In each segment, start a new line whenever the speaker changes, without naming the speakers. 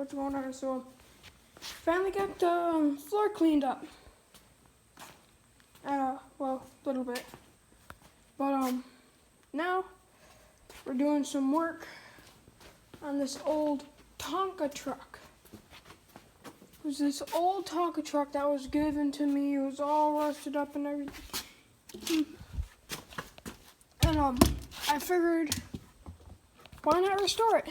what's going on. So finally got the floor cleaned up. Well, a little bit. But now we're doing some work on this old Tonka truck. It was this old Tonka truck that was given to me. It was all rusted up and everything. And I figured, why not restore it?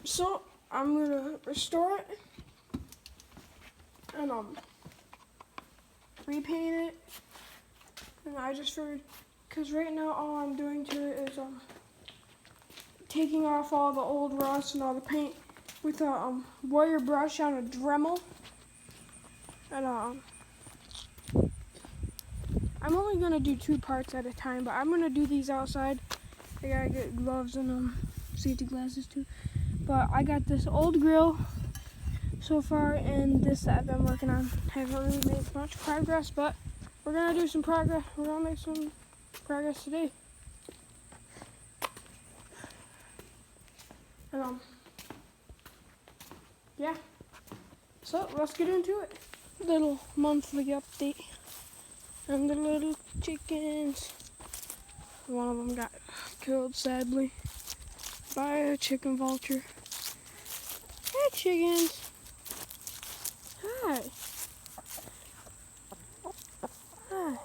So I'm gonna restore it and repaint it. And I just figured, because right now all I'm doing to it is taking off all the old rust and all the paint with a wire brush on a Dremel. And I'm only gonna do 2 parts at a time, but I'm gonna do these outside. I gotta get gloves and safety glasses too. But I got this old grill so far, and this that I've been working on. Haven't really made much progress, but we're gonna do some progress. We're gonna make some progress today. And yeah. So let's get into it. Little monthly update on the little chickens. One of them got killed sadly by a chicken vulture. Hey chickens. Hi. Hi.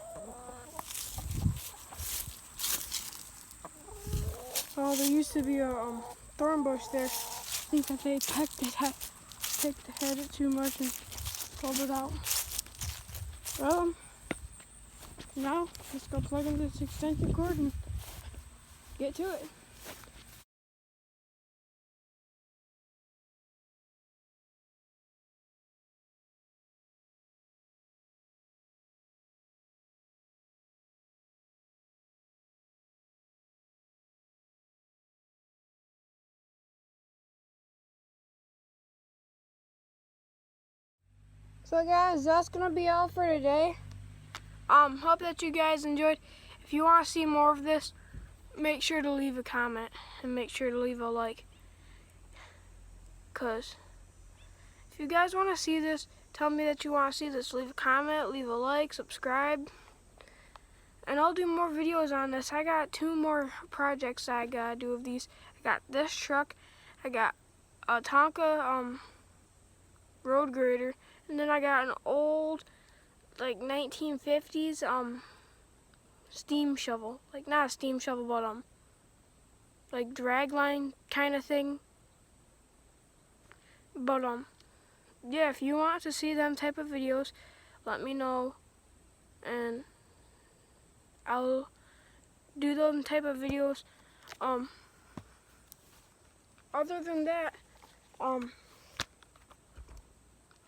Oh, there used to be a thorn bush there. I think that they picked the head too much and pulled it out. Well, now let's go plug in this extension cord and get to it. So guys, that's gonna be all for today. Hope that you guys enjoyed. If you want to see more of this, make sure to leave a comment and make sure to leave a like. Cause if you guys want to see this, tell me that you want to see this. Leave a comment, leave a like, subscribe, and I'll do more videos on this. I got 2 more projects that I gotta do of these. I got this truck, I got a Tonka road grader, and then I got an old like 1950s steam shovel. Like not a steam shovel, but like drag line kind of thing. But yeah, if you want to see them type of videos, let me know and I'll do them type of videos. Other than that,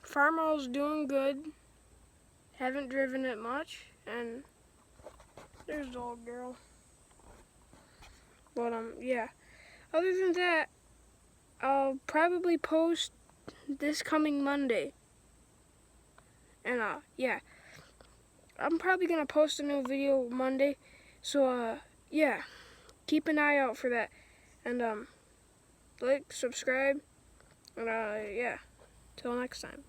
Farmall's doing good. Haven't driven it much, and there's the old girl. But yeah. Other than that, I'll probably post this coming Monday. And yeah. I'm probably gonna post a new video Monday. So yeah. Keep an eye out for that. And like, subscribe, and yeah. Till next time.